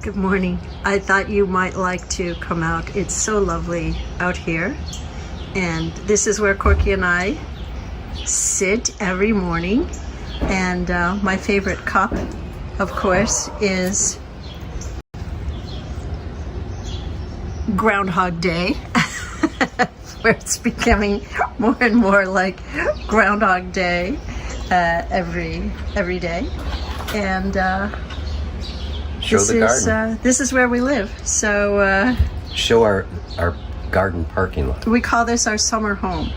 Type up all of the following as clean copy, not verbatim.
Good morning. I thought you might like to come out. It's so lovely out here. And this is where Corky and I sit every morning. And my favorite cup, of course, is Groundhog Day, where it's becoming more and more like Groundhog Day every day. And this is where we live. So show our garden parking lot. We call this our summer home,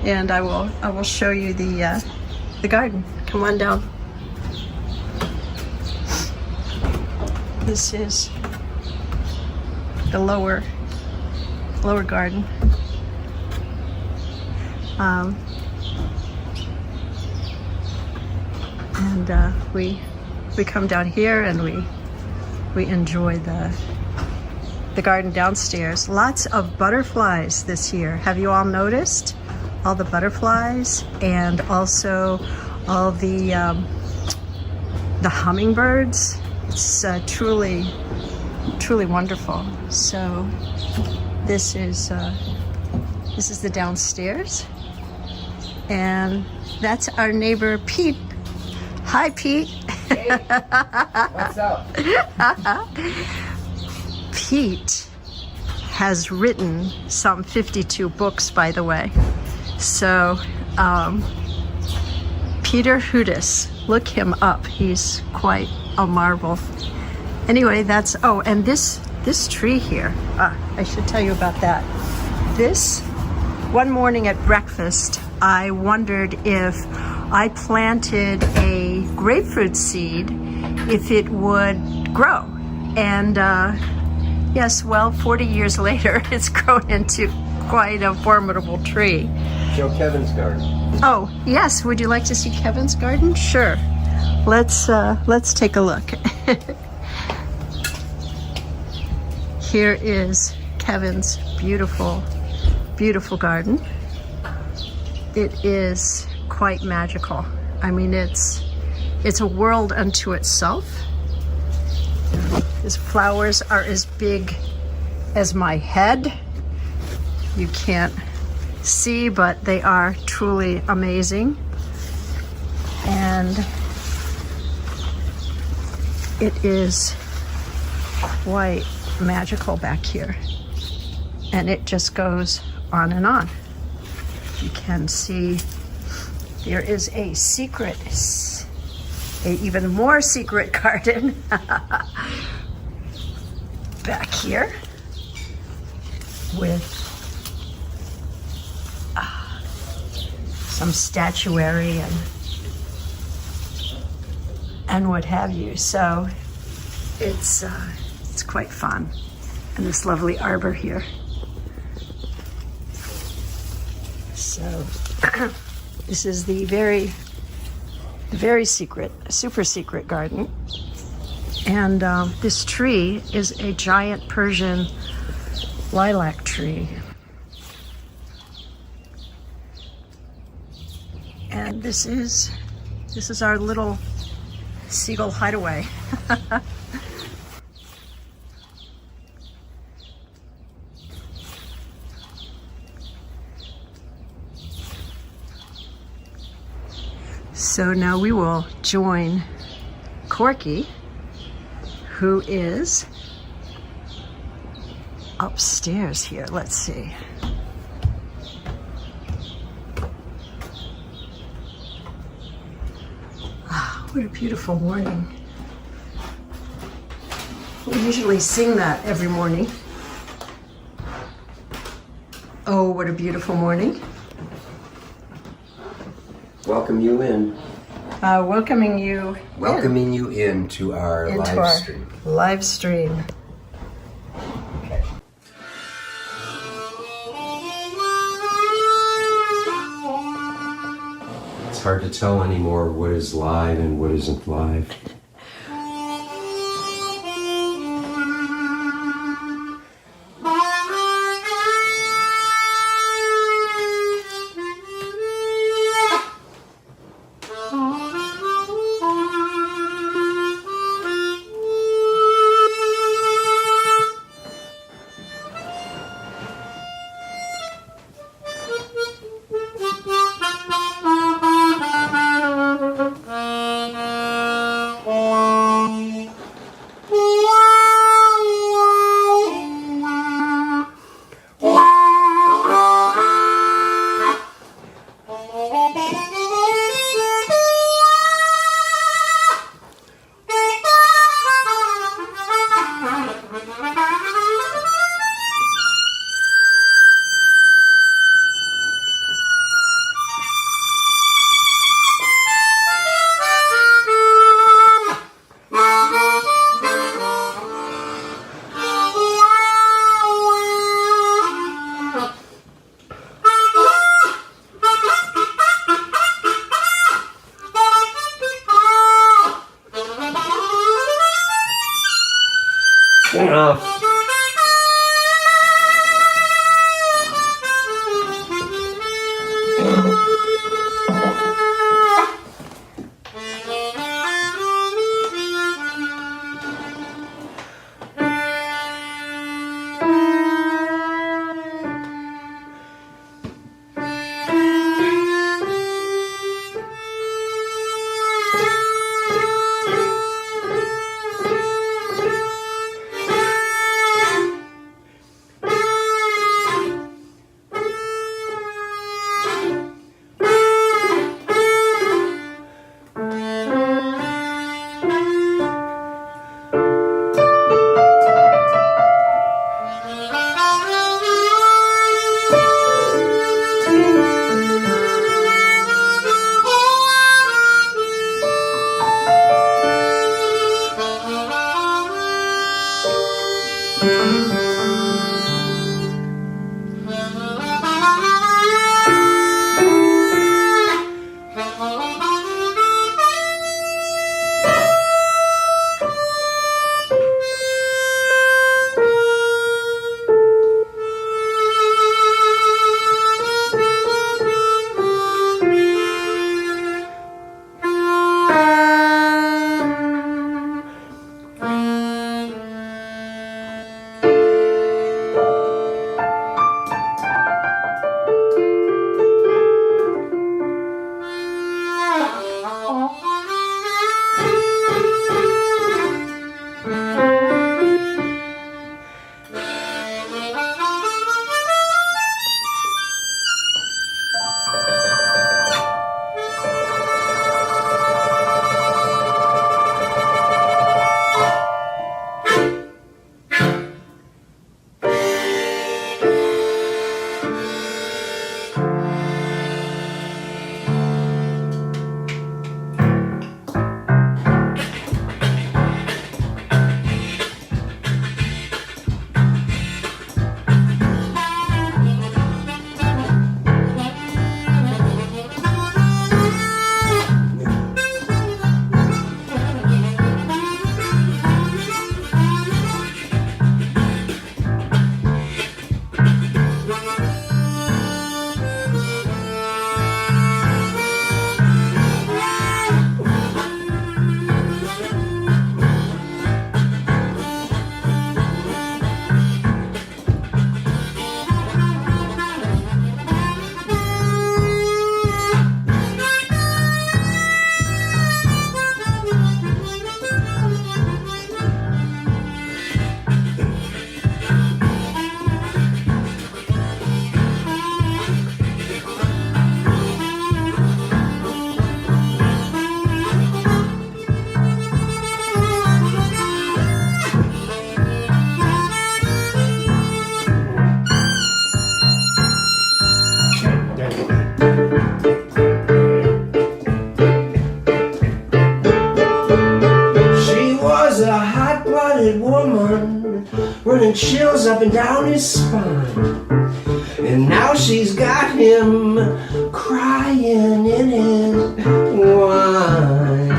and I will show you the garden. Come on down. This is the lower garden. And we come down here and we enjoy the garden downstairs. Lots of butterflies this year. Have you all noticed all the butterflies, and also all the hummingbirds? It's truly wonderful. So this is the downstairs, and that's our neighbor Pete. Hi, Pete. Hey, what's up? Pete has written some 52 books, by the way. So Peter Hudis, look him up. He's quite a marvel. Anyway, and this tree here. I should tell you about that. This, one morning at breakfast, I wondered if I planted a grapefruit seed, if it would grow. And yes, well, 40 years later, it's grown into quite a formidable tree. Show Kevin's garden. Oh, yes. Would you like to see Kevin's garden? Sure. Let's take a look. Here is Kevin's beautiful, beautiful garden. It is quite magical. I mean, it's a world unto itself. His flowers are as big as my head. You can't see, but they are truly amazing. And it is quite magical back here. And it just goes on and on. You can see there is a even more secret garden back here with some statuary and what have you. So it's quite fun. And this lovely arbor here. So this is the very secret, super secret garden. And this tree is a giant Persian lilac tree. And this is our little seagull hideaway. So now we will join Corky, who is upstairs here. Let's see. What a beautiful morning. We usually sing that every morning. Oh, what a beautiful morning. Welcome you in. Welcoming you in to our live stream. Live stream. Okay. It's hard to tell anymore what is live and what isn't live. chills up and down his spine. And now she's got him crying in his wine.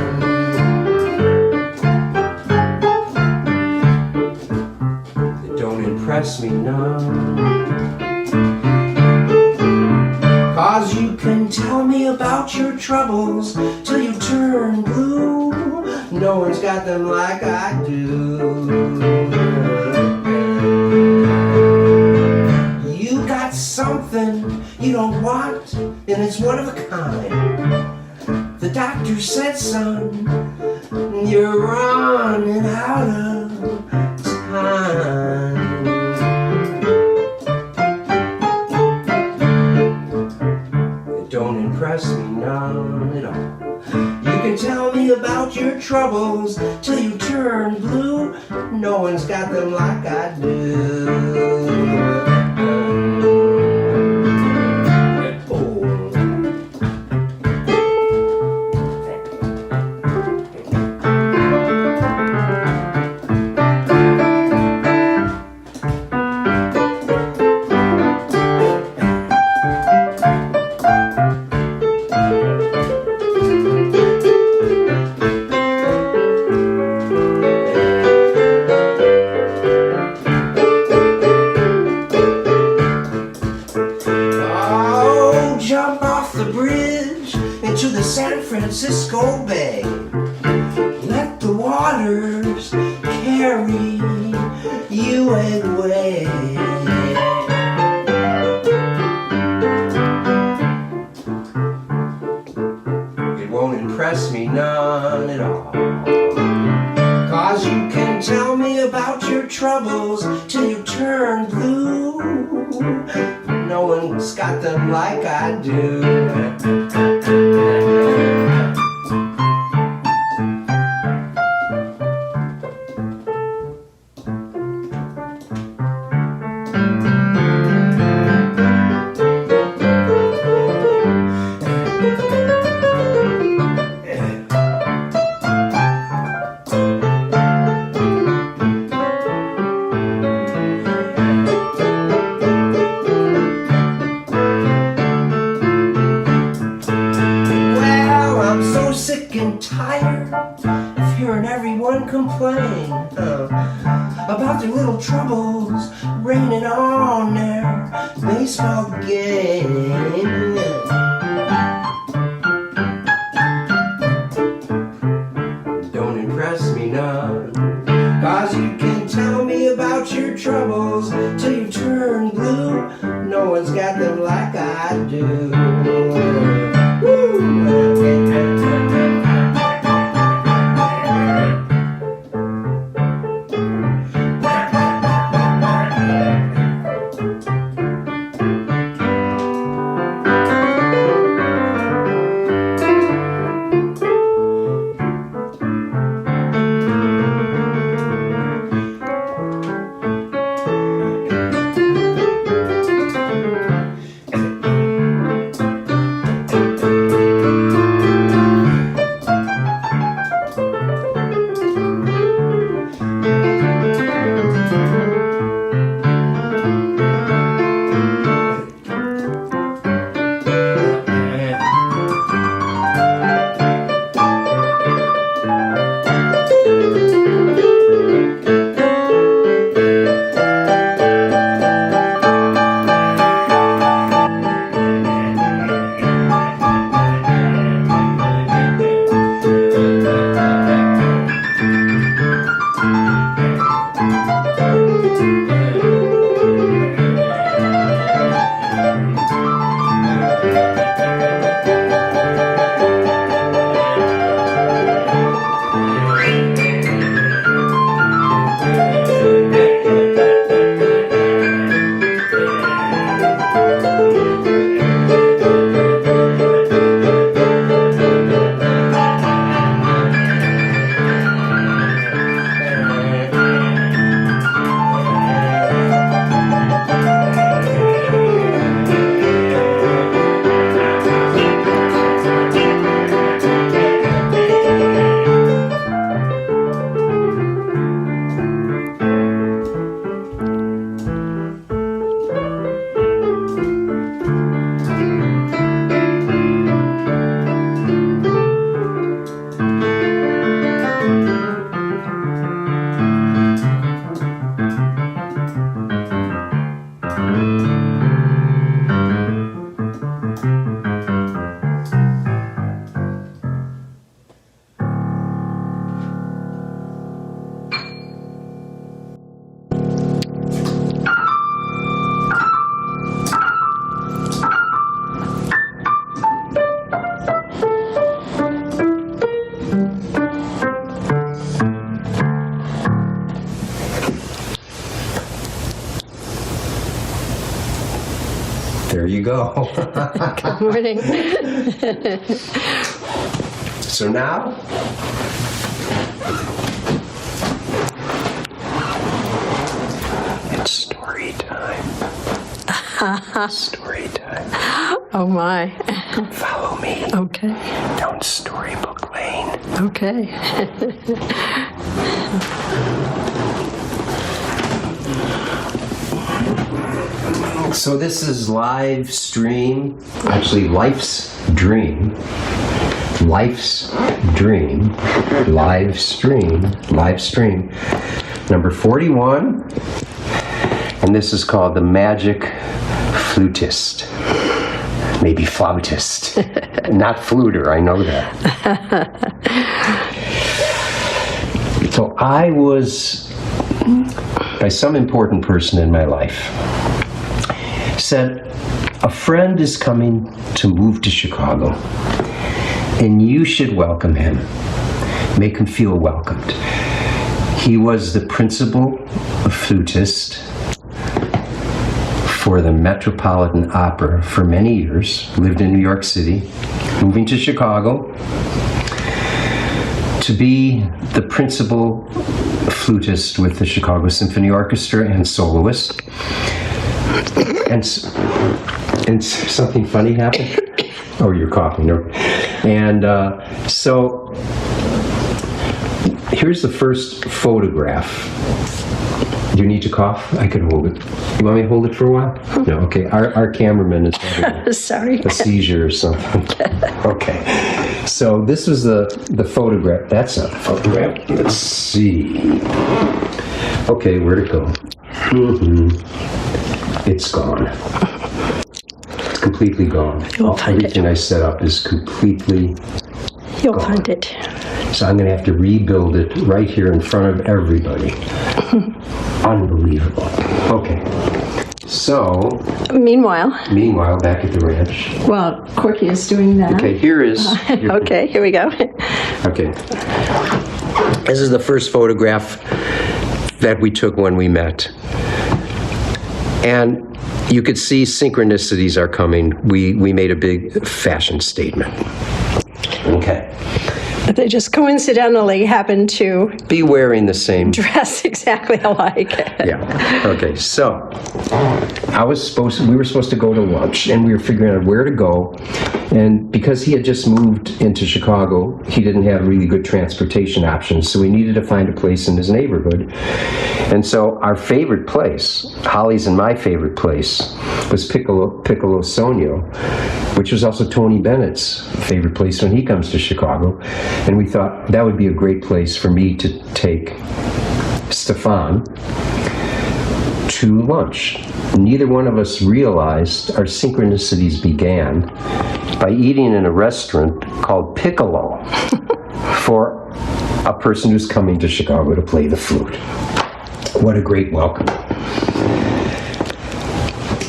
It don't impress me none, 'cause you can tell me about your troubles till you turn blue. No one's got them like I do. You got something you don't want, and it's one of a kind. The doctor said, son, you're running out of time. It don't impress me none at all. You can tell me about your troubles till you turn blue. No one's got them like I do. San Francisco Bay. Let the waters carry you away. It won't impress me none at all, 'cause you can tell me about your troubles till you turn blue. No one's got them like I do. Complain about their little troubles raining on their baseball game. Don't impress me none, 'cause you can tell me about your troubles till you turn blue. No one's got them like I do. you go. Good morning. So now, it's story time. Story time. Oh my. Follow me. Okay. Down Storybook Lane. Okay. So this is live stream, actually Life's Dream. Life's Dream, live stream, number 41. And this is called the Magic Flutist. Maybe flautist. Not fluter, I know that. So I was, by some important person in my life, said, a friend is coming to move to Chicago, and you should welcome him. Make him feel welcomed. He was the principal flutist for the Metropolitan Opera for many years, lived in New York City, moving to Chicago to be the principal flutist with the Chicago Symphony Orchestra and soloist. And something funny happened? Oh, you're coughing. No. And so here's the first photograph. Do you need to cough? I can hold it. You want me to hold it for a while? No, okay. Our cameraman is having Sorry. a seizure or something. Okay. So this was the photograph. That's not the photograph. Let's see. Okay, where'd it go? It's gone. It's completely gone. Everything I set up is completely You'll gone. find it. So I'm going to have to rebuild it right here in front of everybody. Unbelievable. Okay. So, Meanwhile, back at the ranch. well, Corky is doing that. Okay, here is... Okay, here we go. Okay. This is the first photograph that we took when we met. And you could see synchronicities are coming. We made a big fashion statement. Okay. They just coincidentally happened to Be wearing the same. dress exactly alike. Yeah. Okay. So we were supposed to go to lunch, and we were figuring out where to go. And because he had just moved into Chicago, he didn't have really good transportation options. So we needed to find a place in his neighborhood. And so our favorite place, Holly's and my favorite place, was Piccolo Sonio, which was also Tony Bennett's favorite place when he comes to Chicago. And we thought that would be a great place for me to take Stefán to lunch. Neither one of us realized our synchronicities began by eating in a restaurant called Piccolo for a person who's coming to Chicago to play the flute. What a great welcome.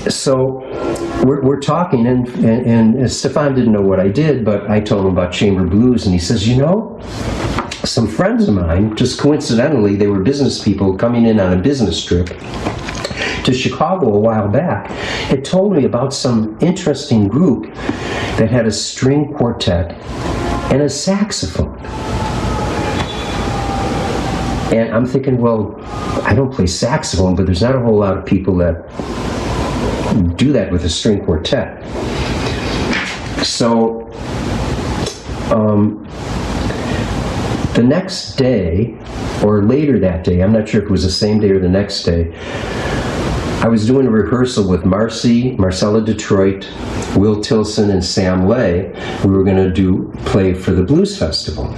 So we're talking, and Stefán didn't know what I did, but I told him about chamber blues, and he says, you know, some friends of mine, just coincidentally, they were business people coming in on a business trip to Chicago a while back, had told me about some interesting group that had a string quartet and a saxophone. And I'm thinking, well, I don't play saxophone, but there's not a whole lot of people that do that with a string quartet. So the next day, or later that day, I'm not sure if it was the same day or the next day, I was doing a rehearsal with Marcella Detroit, Will Tilson, and Sam Lay. We were going to play for the Blues Festival.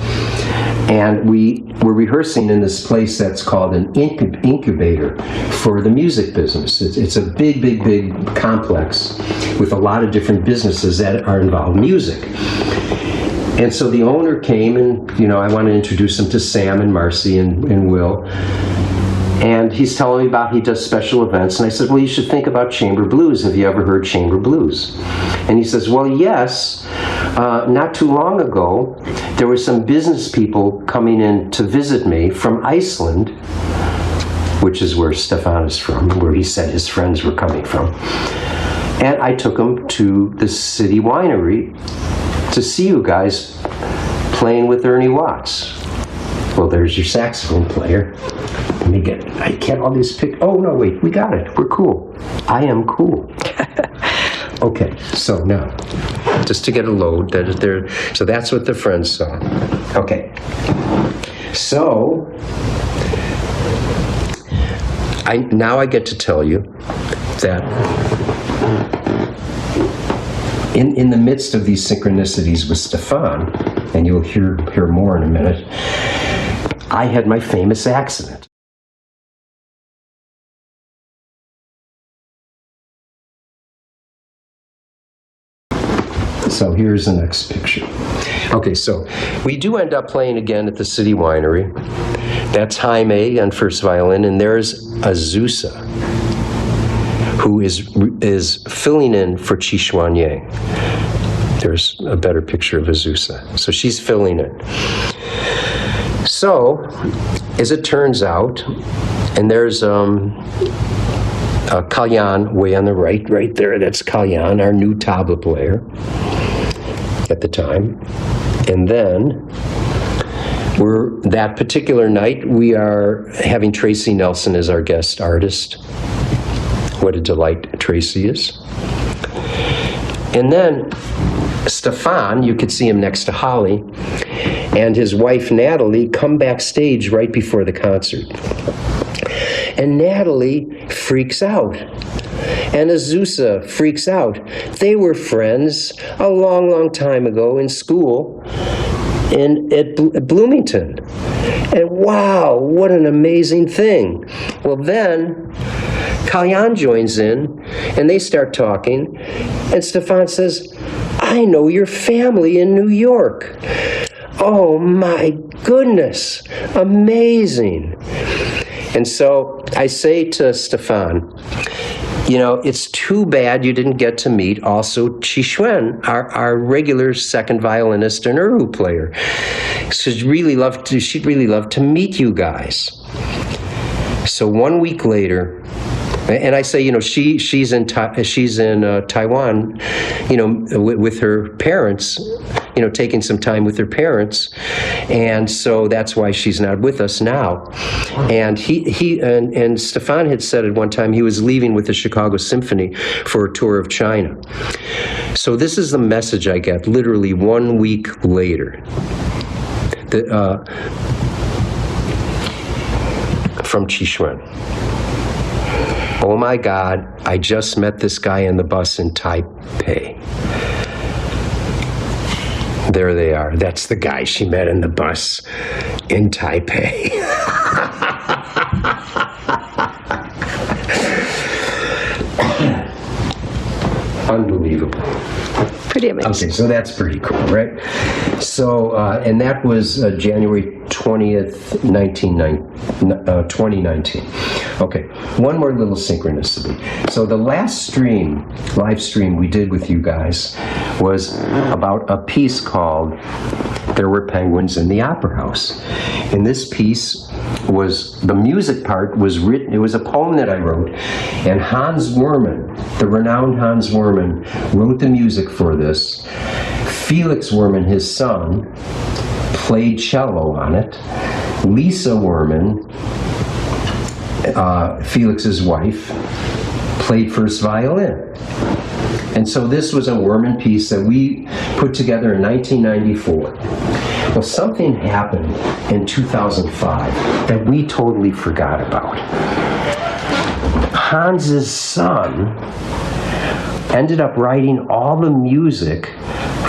And we were rehearsing in this place that's called an incubator for the music business. It's a big complex with a lot of different businesses that are involved in music. And so the owner came, and I want to introduce him to Sam and Marcy and Will. And he's telling me about he does special events. And I said, well, you should think about chamber blues. Have you ever heard chamber blues? And he says, well, yes. Not too long ago, there were some business people coming in to visit me from Iceland, which is where Stefán is from, where he said his friends were coming from. And I took them to the city winery to see you guys playing with Ernie Watts. Well, there's your saxophone player. Let me get it. I can't all these pick. Oh, no, wait, we got it. We're cool. I am cool. Okay, so now, just to get a load, so that's what the friends saw. Okay, so now I get to tell you that in the midst of these synchronicities with Stefán, and you'll hear more in a minute, I had my famous accident. So here's the next picture. Okay, so we do end up playing again at the City Winery. That's Jaime on first violin, and there's Azusa, who is filling in for Chi Xuan Yang. There's a better picture of Azusa. So she's filling in. So, as it turns out, and there's Kalyan way on the right there. That's Kalyan, our new tabla player at the time. And then that particular night, we are having Tracy Nelson as our guest artist. What a delight Tracy is. And then Stefán, you could see him next to Holly, and his wife Natalie come backstage right before the concert. And Natalie freaks out. And Azusa freaks out. They were friends a long, long time ago in school at Bloomington. And wow, what an amazing thing. Well, then Kalyan joins in, and they start talking, and Stefán says, I know your family in New York. Oh my goodness, amazing. And so I say to Stefán, you know, it's too bad you didn't get to meet also Chi Xuan, our regular second violinist and erhu player. She'd really love to meet you guys. So 1 week later, and I say, you know, she's in Taiwan, you know, with her parents, you know, taking some time with her parents, and so that's why she's not with us now. And and Stefán had said at one time he was leaving with the Chicago Symphony for a tour of China. So this is the message I get literally 1 week later. From Chi Xuan. Oh my God, I just met this guy on the bus in Taipei. There they are. That's the guy she met in the bus in Taipei. Unbelievable. Pretty amazing. Okay, so that's pretty cool, right? So, and that was January 20th, 2019. Okay, one more little synchronicity. So the last live stream we did with you guys was about a piece called There Were Penguins in the Opera House. And this piece the music part was written, it was a poem that I wrote, and Hans Wurman, the renowned Hans Wurman, wrote the music for this. Felix Wurman, his son, played cello on it. Lisa Wurman, Felix's wife, played first violin. And so this was a Wurman piece that we put together in 1994. Well, something happened in 2005 that we totally forgot about. Hans's son ended up writing all the music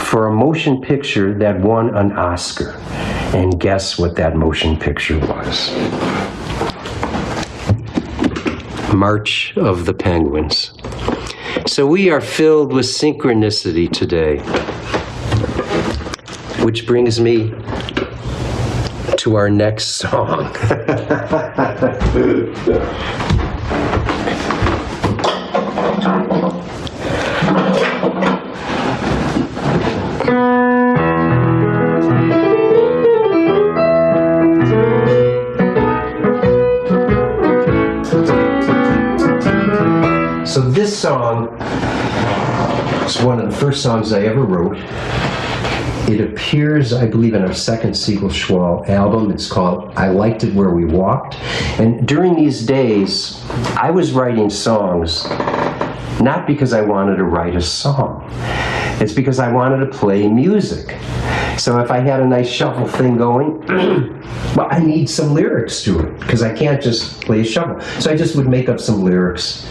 for a motion picture that won an Oscar. And guess what that motion picture was? March of the Penguins. So we are filled with synchronicity today. Which brings me to our next song. So this song one of the first songs I ever wrote. It appears, I believe, in our second Siegelschwall album. It's called I Liked It Where We Walked. And during these days, I was writing songs not because I wanted to write a song. It's because I wanted to play music. So if I had a nice shuffle thing going, well, I need some lyrics to it, because I can't just play a shuffle. So I just would make up some lyrics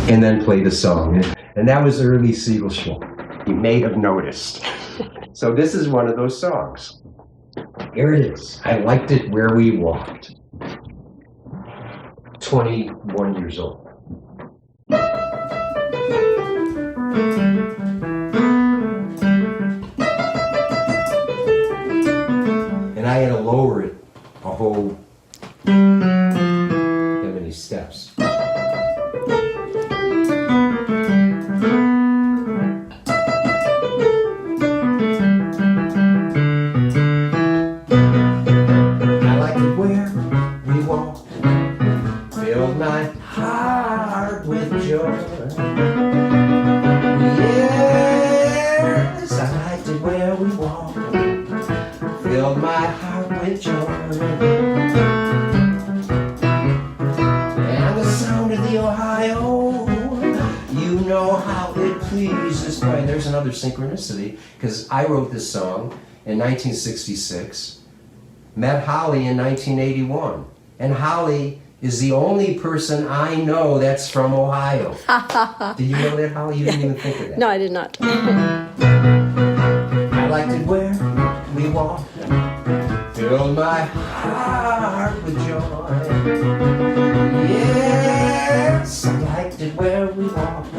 and then play the song. And that was early Siegelschwall. You may have noticed. So this is one of those songs. Here it is. I Liked It Where We Walked. 21 years old. And I had to lower it a whole how many steps. Another synchronicity, because I wrote this song in 1966, met Holly in 1981, and Holly is the only person I know that's from Ohio. Did you know that, Holly? You didn't even think of that. No, I did not. I liked it where we walked, filled my heart with joy. Yes, I liked it where we walked,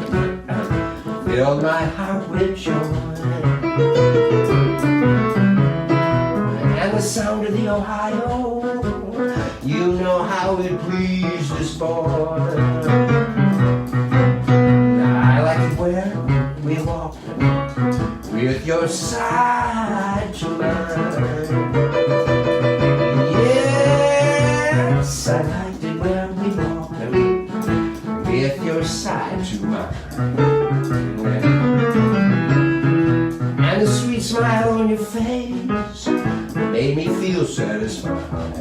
filled my heart with joy. And the sound of the Ohio, you know how it pleased this boy. I like it where we walk, with your side to mine. Yes, I liked it where we walk, with your side to mine. And the sweet smile on your face made me feel satisfied.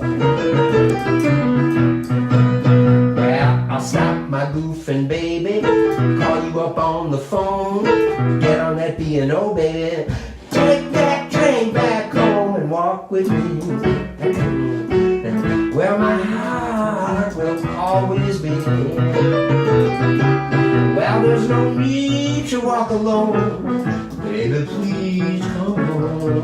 Well, I'll stop my goofing, baby, call you up on the phone, get on that B&O, baby, take that train back home and walk with me, where my heart will always be. Well, there's no need to walk alone, baby, please come home.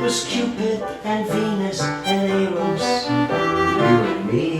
was Cupid and Venus and Eros, you and me.